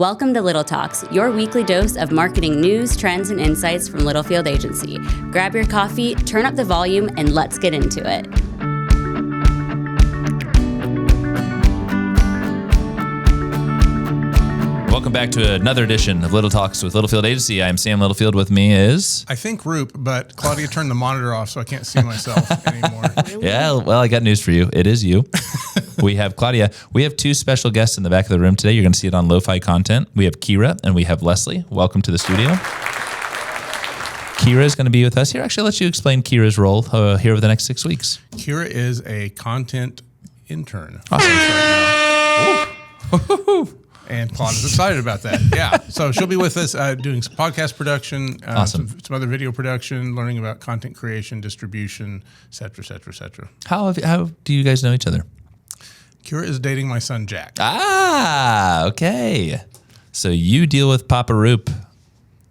Welcome to Little Talks, your weekly dose of marketing news, trends, and insights from Littlefield Agency. Grab your coffee, turn up the volume, and let's get into it. Welcome back to another edition of Little Talks with Littlefield Agency. I'm Sam Littlefield. With me is... I think Roop, but Claudia turned the monitor off, so I can't see myself anymore. Yeah, well, I got news for you. It is you. We have Claudia. We have two special guests in the back of the room today. You're going to see it on Lo-Fi Content. We have Kira and we have Leslie. Welcome to the studio. Kira is going to be with us here. Actually, I'll let you explain Kira's role here over the next 6 weeks. Kira is a content intern. Awesome. And Claudia's excited about that. Yeah. So she'll be with us doing some podcast production, Awesome. some other video production, learning about content creation, distribution, et cetera, et cetera, et cetera. How do you guys know each other? Kira is dating my son, Jack. Ah, okay. So you deal with Papa Roop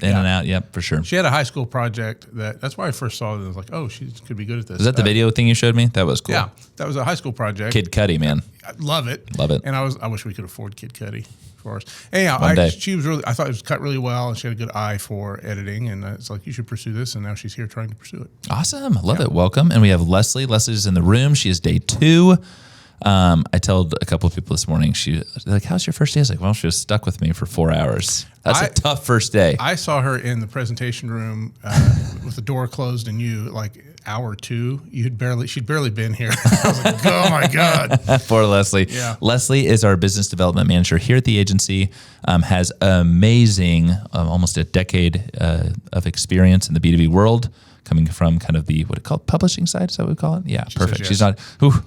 in and out. Yep, for sure. She had a high school project that's why I first saw it. I was like, oh, she could be good at this. Is that the video thing you showed me? That was cool. Yeah. That was a high school project. Kid Cudi, man. I love it. Love it. And I wish we could afford Kid Cudi for us. Anyhow, she was I thought it was cut really well, and she had a good eye for editing. And it's like, you should pursue this. And now she's here trying to pursue it. Awesome. Love it. Welcome. And we have Leslie. Leslie's in the room. She is day 2. I told a couple of people this morning, they're like, how's your first day? I was like, well, she was stuck with me for 4 hours. That's a tough first day. I saw her in the presentation room with the door closed, and you, like, hour 2, she'd barely been here. I was like, oh my God. Poor Leslie. Yeah. Leslie is our business development manager here at the agency, has amazing, almost a decade of experience in the B2B world, coming from kind of the, what it called, publishing side? Is that what we call it? Yeah, perfect. Yes. She's not,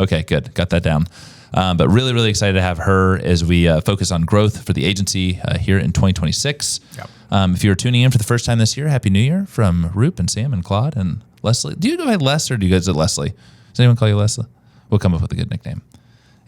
okay, good. Got that down. But really, really excited to have her as we focus on growth for the agency here in 2026. Yep. If you're tuning in for the first time this year, Happy New Year from Roop and Sam and Claude and Leslie. Do you go by Les or do you guys say Leslie? Does anyone call you Leslie? We'll come up with a good nickname.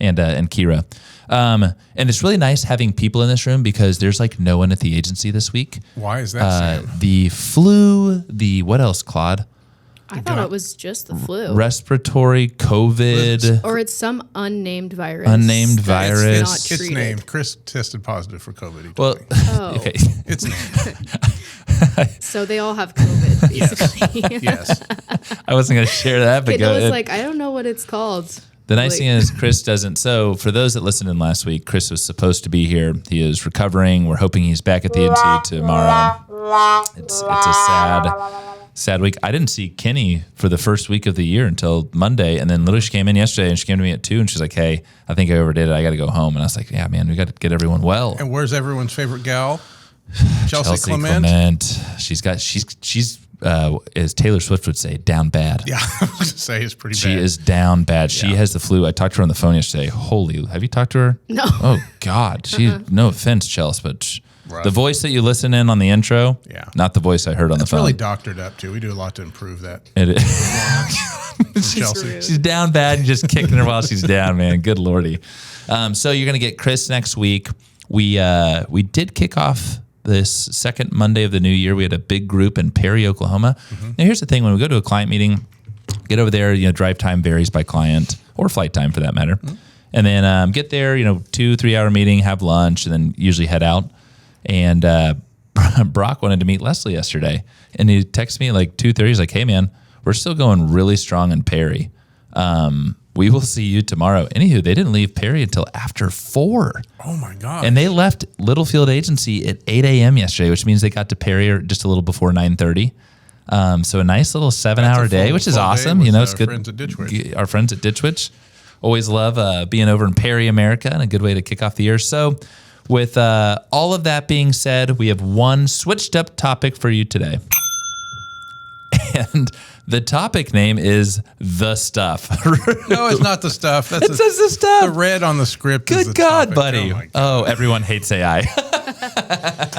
And Kira. And it's really nice having people in this room because there's like no one at the agency this week. Why is that, Sam? The flu, what else, Claude? I thought it was just the flu. Respiratory, COVID. Or it's some unnamed virus. Unnamed that's virus. not It's treated. named. Chris tested positive for COVID. He told Well, me. Oh. okay. It's named. So they all have COVID, basically. Yes. I wasn't going to share that, but It go was ahead. like, I don't know what it's called. The nice thing is Chris doesn't. So for those that listened in last week, Chris was supposed to be here. He is recovering. We're hoping he's back at the agency tomorrow. It's a sad week. I didn't see Kenny for the first week of the year until Monday. And then literally she came in yesterday and she came to me at 2 and she's like, hey, I think I overdid it. I got to go home. And I was like, yeah, man, we got to get everyone well. And where's everyone's favorite gal? Chelsea Clement. She's as Taylor Swift would say, down bad. Yeah, I was going to say it's pretty bad. She is down bad. She has the flu. I talked to her on the phone yesterday. Have you talked to her? No. Oh, God. No offense, Chelsea, but Rough. the voice that you listen in on the intro, Yeah. not the voice I heard on the It's phone. really doctored up, too. We do a lot to improve that. It is. Chelsea. She's down bad and just kicking her while she's down, man. Good Lordy. So you're going to get Chris next week. We did kick off this second Monday of the new year. We had a big group in Perry, Oklahoma. Mm-hmm. Now, here's the thing. When we go to a client meeting, get over there, drive time varies by client or flight time for that matter. Mm-hmm. And then get there, 2-3 hour meeting, have lunch, and then usually head out. And Brock wanted to meet Leslie yesterday. And he texted me like 2:30. He's like, hey, man, we're still going really strong in Perry. We will see you tomorrow. Anywho, they didn't leave Perry until after 4. Oh, my God. And they left Littlefield Agency at 8 a.m. yesterday, which means they got to Perry just a little before 9:30. So a nice little 7-hour day, which is awesome. It's good. Friends at Ditch Witch. Our friends at Ditch Witch. Always love being over in Perry, America, and a good way to kick off the year. So with all of that being said, we have one switched up topic for you today. And the topic name is The Stuff. No, it's not the stuff. It says The Stuff. The red on the script is Good the God, topic. buddy. Oh, my God. Everyone hates AI.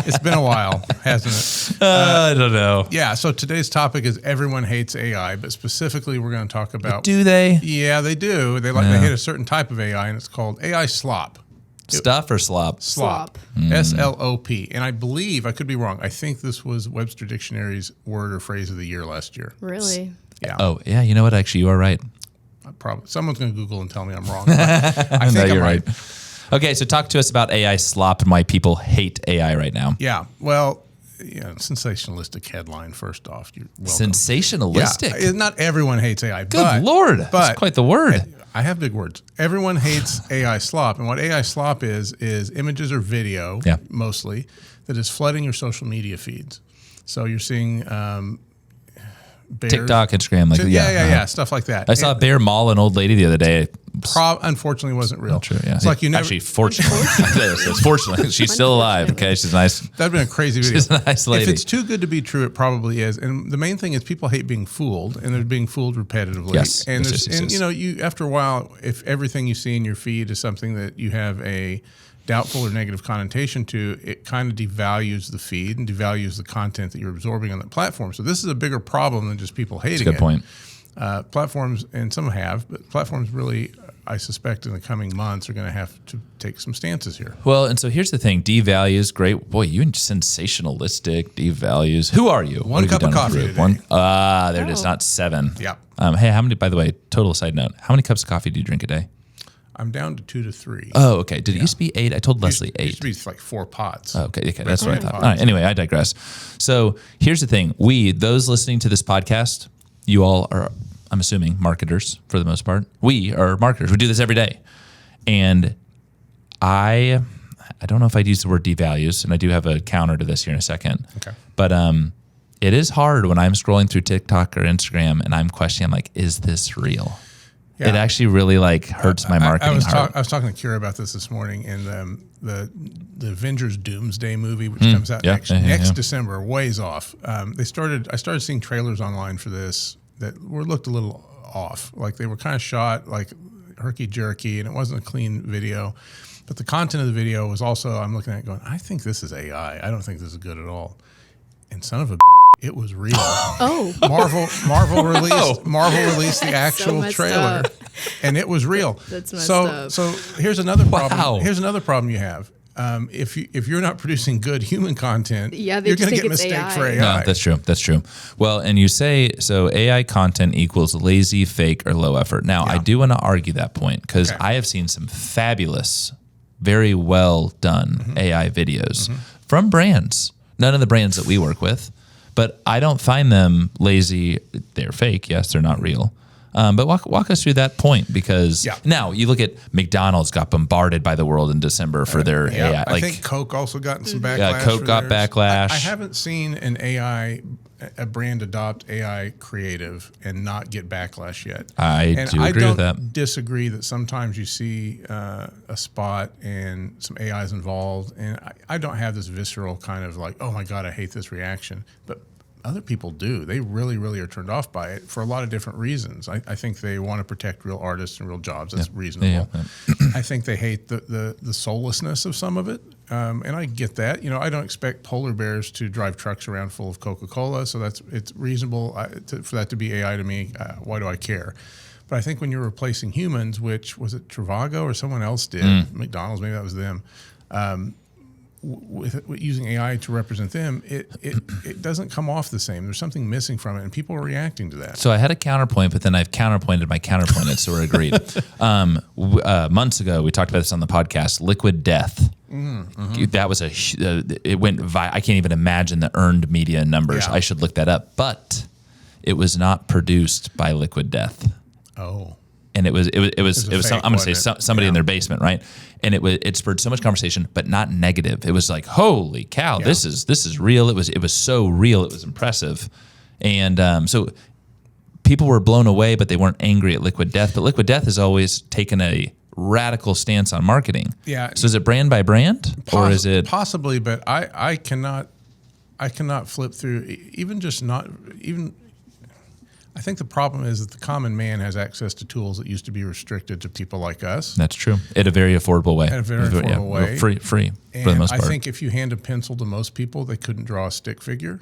It's been a while, hasn't it? I don't know. Yeah, so today's topic is everyone hates AI, but specifically we're going to talk about... Do they? Yeah, they do. They hate a certain type of AI, and it's called AI slop. Stuff or slop? Slop. S-L-O-P. And I believe, I could be wrong, I think this was Webster Dictionary's word or phrase of the year last year. Really? Yeah. Oh, yeah. You know what? Actually, you are right. Probably. Someone's going to Google and tell me I'm wrong. I think No, I'm you're right. right. Okay, so talk to us about AI slop and why people hate AI right now. Yeah. Well, sensationalistic headline, first off. You're welcome. Sensationalistic? Yeah, not everyone hates AI. Good Lord. That's quite the word. I have big words. Everyone hates AI slop. And what AI slop is images or video, mostly, that is flooding your social media feeds. So you're seeing bears, TikTok, Instagram, stuff like that. I saw a bear maul an old lady the other day. Unfortunately, wasn't real. Not true. Yeah. It's like you never. Actually, fortunately, fortunately, she's still alive. Okay, she's nice. That'd been a crazy video. She's a nice lady. If it's too good to be true, it probably is. And the main thing is people hate being fooled, and they're being fooled repetitively. Yes. And Yes. you after a while, if everything you see in your feed is something that you have a doubtful or negative connotation to, it kind of devalues the feed and devalues the content that you're absorbing on that platform. So this is a bigger problem than just people hating it. That's a good point. Platforms, and some have, but platforms really, I suspect in the coming months, are going to have to take some stances here. Well, and so here's the thing. Devalues, great. Boy, you sensationalistic, devalues. Who are you? One cup of coffee today. There it is, not 7. Yeah. Hey, how many, by the way, total side note, how many cups of coffee do you drink a day? I'm down to 2 to 3. Oh, okay. Did it used to be 8? I told Leslie 8. It used to be like 4 pots. Oh, okay, that's what I thought. All right, anyway, I digress. So here's the thing. Those listening to this podcast, you all are, I'm assuming, marketers for the most part. We are marketers. We do this every day. And I don't know if I'd use the word devalues, and I do have a counter to this here in a second. Okay. But it is hard when I'm scrolling through TikTok or Instagram and I'm questioning, I'm like, is this real? Yeah. It actually really hurts my marketing heart. I was talking to Kira about this morning, and the Avengers Doomsday movie, which comes out next December, ways off. I started seeing trailers online for this that looked a little off. Like they were kind of shot like herky-jerky, and it wasn't a clean video. But the content of the video was also, I'm looking at it going, I think this is AI. I don't think this is good at all. And son of a it was real. Oh. Marvel released the actual trailer, and it was real. That's messed up. So here's another problem. Wow. Here's another problem you have. If you're not producing good human content, you're going to get mistaked for AI. No, that's true. Well, and you say, so AI content equals lazy, fake, or low effort. Now, I do want to argue that point because I have seen some fabulous, very well done AI videos from brands. None of the brands that we work with, but I don't find them lazy. They're fake. Yes, they're not real. But walk us through that point, because now you look at McDonald's got bombarded by the world in December for their AI. I think Coke also got some backlash. Yeah, Coke got backlash. I haven't seen a brand adopt AI creative and not get backlash yet. I agree with that. I don't disagree that sometimes you see a spot and some AI is involved, and I don't have this visceral kind of like, oh my God, I hate this reaction. But other people do. They really, really are turned off by it for a lot of different reasons. I think they want to protect real artists and real jobs. That's reasonable. Yeah. I think they hate the soullessness of some of it. And I get that. I don't expect polar bears to drive trucks around full of Coca-Cola. So it's reasonable for that to be AI to me. Why do I care? But I think when you're replacing humans, which was it Trivago or someone else did, McDonald's, maybe that was them, with using AI to represent them, it doesn't come off the same. There's something missing from it, and people are reacting to that. So I had a counterpoint, but then I've counterpointed my counterpointed, so we're agreed. Months ago, we talked about this on the podcast, Liquid Death. That was it went I can't even imagine the earned media numbers. I should look that up. But it was not produced by Liquid Death. Oh. And it was I'm going to say somebody in their basement, right? And it spurred so much conversation, but not negative. It was like, holy cow, this is real. It was so real. It was impressive. And so people were blown away, but they weren't angry at Liquid Death. But Liquid Death has always taken a radical stance on marketing. Yeah. So is it brand by brand, or is it possibly? But I cannot flip through even. I think the problem is that the common man has access to tools that used to be restricted to people like us. That's true. At a very affordable way. At a very affordable way. Free and for the most part. I think if you hand a pencil to most people, they couldn't draw a stick figure.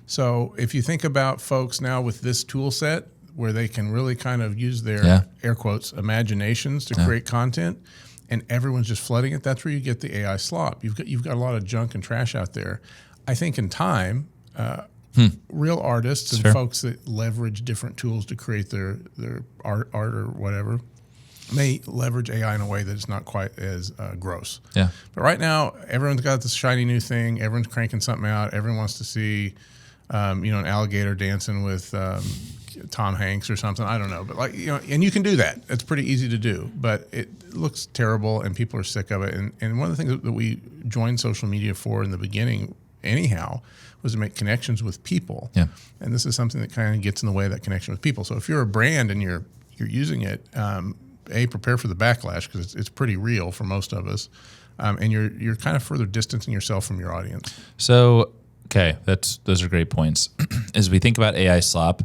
So if you think about folks now with this tool set where they can really kind of use their, air quotes, imaginations to create content, and everyone's just flooding it, that's where you get the AI slop. You've got a lot of junk and trash out there. I think in time, real artists and folks that leverage different tools to create their art or whatever, may leverage AI in a way that it's not quite as gross. Yeah. But right now, everyone's got this shiny new thing. Everyone's cranking something out. Everyone wants to see, an alligator dancing with Tom Hanks or something. I don't know. But and you can do that. It's pretty easy to do. But it looks terrible, and people are sick of it. And one of the things that we joined social media for in the beginning, anyhow, was to make connections with people. Yeah. And this is something that kind of gets in the way of that connection with people. So if you're a brand and you're using it, prepare for the backlash, because it's pretty real for most of us, and you're kind of further distancing yourself from your audience. So, okay, those are great points. As we think about AI slop,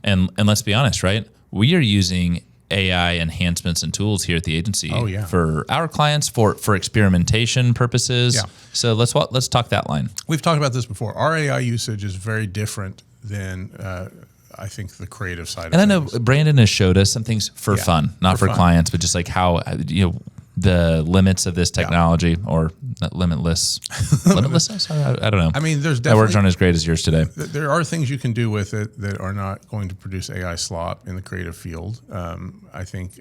and let's be honest, right? We are using AI enhancements and tools here at the agency for our clients for experimentation purposes. Yeah. So let's talk that line. We've talked about this before. Our AI usage is very different than I think the creative side. And I know Brandon has showed us some things for fun, not for clients, but just like how the limits of this technology or limitless. Limitless? I don't know. I mean, there's definitely, that words aren't as great as yours today. There are things you can do with it that are not going to produce AI slop in the creative field. I think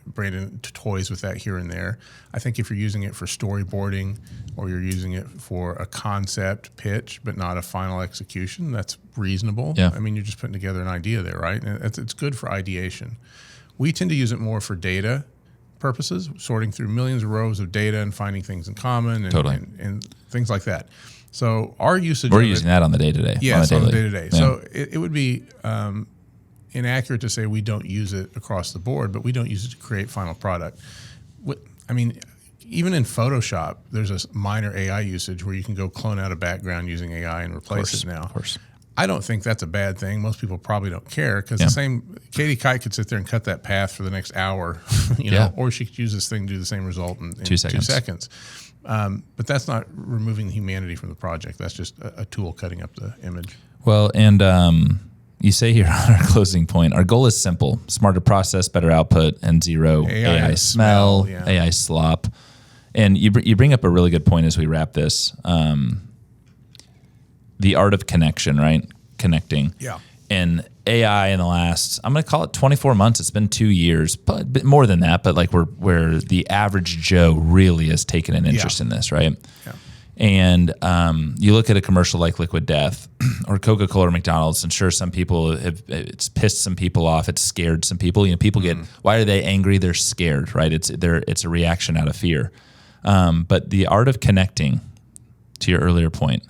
Brandon toys with that here and there. I think if you're using it for storyboarding or you're using it for a concept pitch but not a final execution, that's reasonable. Yeah. I mean, you're just putting together an idea there, right? And it's good for ideation. We tend to use it more for data purposes, sorting through millions of rows of data and finding things in common and things like that. So our usage, we're using that on the day-to-day. Yes, on the day-to-day. Yeah. So it would be inaccurate to say we don't use it across the board, but we don't use it to create final product. I mean, even in Photoshop, there's a minor AI usage where you can go clone out a background using AI and replace it now. Of course. I don't think that's a bad thing. Most people probably don't care, because the same Katie Kite could sit there and cut that path for the next hour, or she could use this thing to do the same result in 2 seconds. But that's not removing the humanity from the project. That's just a tool cutting up the image. Well, and you say here on our closing point, our goal is simple: smarter process, better output, and zero AI smell, AI slop. And you bring up a really good point as we wrap this. The art of connection, right? Connecting. Yeah. And AI in the last, I'm going to call it 24 months. It's been 2 years, but a bit more than that. But like where the average Joe really has taken an interest in this, right? Yeah. And you look at a commercial like Liquid Death or Coca-Cola or McDonald's, and sure, some people it's pissed some people off. It's scared some people. People get, why are they angry? They're scared, right? It's a reaction out of fear. But the art of connecting, to your earlier point,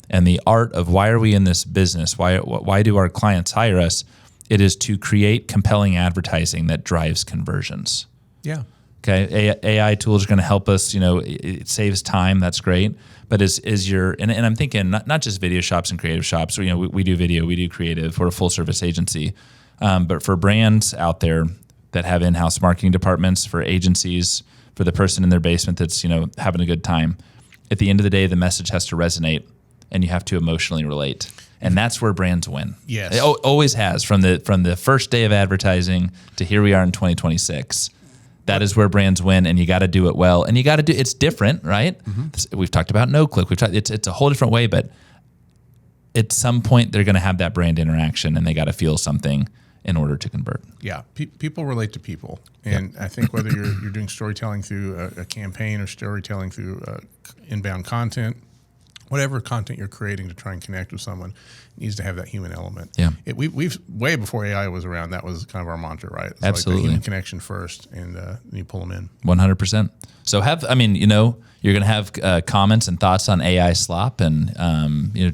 and the art of why are we in this business? Why do our clients hire us? It is to create compelling advertising that drives conversions. Yeah. Okay. AI tools are going to help us. It saves time. That's great. But and I'm thinking not just video shops and creative shops. We do video, we do creative. We're a full service agency. But for brands out there that have in-house marketing departments, for agencies, for the person in their basement that's having a good time, at the end of the day, the message has to resonate. And you have to emotionally relate, and that's where brands win. Yes, it always has from the first day of advertising to here we are in 2026. That is where brands win, and you got to do it well, and you got to do. It's different, right? Mm-hmm. We've talked about no-click. It's a whole different way, but at some point they're going to have that brand interaction, and they got to feel something in order to convert. Yeah, people relate to people, and I think whether you're doing storytelling through a campaign or storytelling through inbound content. Whatever content you're creating to try and connect with someone needs to have that human element. Yeah, we've way before AI was around. That was kind of our mantra, right? It's absolutely, like the human connection first, and you pull them in. 100%. So you're going to have comments and thoughts on AI slop, and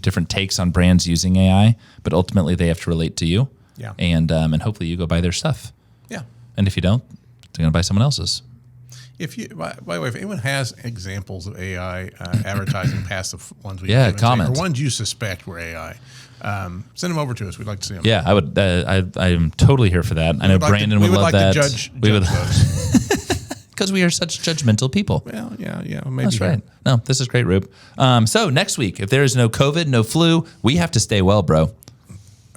different takes on brands using AI, but ultimately they have to relate to you. Yeah, and hopefully you go buy their stuff. Yeah, and if you don't, they're going to buy someone else's. By the way, if anyone has examples of AI advertising past the ones we comment, or ones you suspect were AI, send them over to us. We'd like to see them. Yeah, I would. I'm totally here for that. I know Brandon would love that. We would those because we are such judgmental people. Well, yeah, maybe that's right. No, this is great, Roop. So next week, if there is no COVID, no flu, we have to stay well, bro.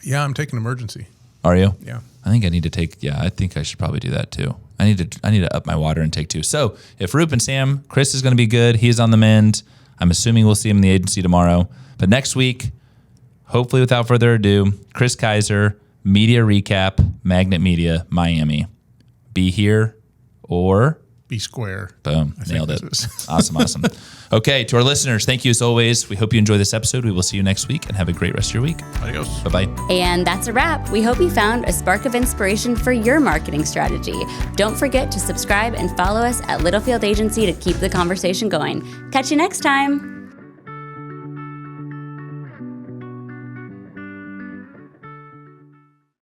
Yeah, I'm taking emergency. Are you? Yeah. I think I need to take. Yeah, I think I should probably do that too. I need to up my water intake too. So if Roop and Sam, Chris is going to be good. He's on the mend. I'm assuming we'll see him in the agency tomorrow. But next week, hopefully without further ado, Chris Kizer, media recap, Magnet Media, Miami. Be here or Be square. boom. I think Nailed it. this is- Awesome. Okay, to our listeners, thank you as always. We hope you enjoy this episode. We will see you next week and have a great rest of your week. Adios. Bye-bye. And that's a wrap. We hope you found a spark of inspiration for your marketing strategy. Don't forget to subscribe and follow us at Littlefield Agency to keep the conversation going. Catch you next time.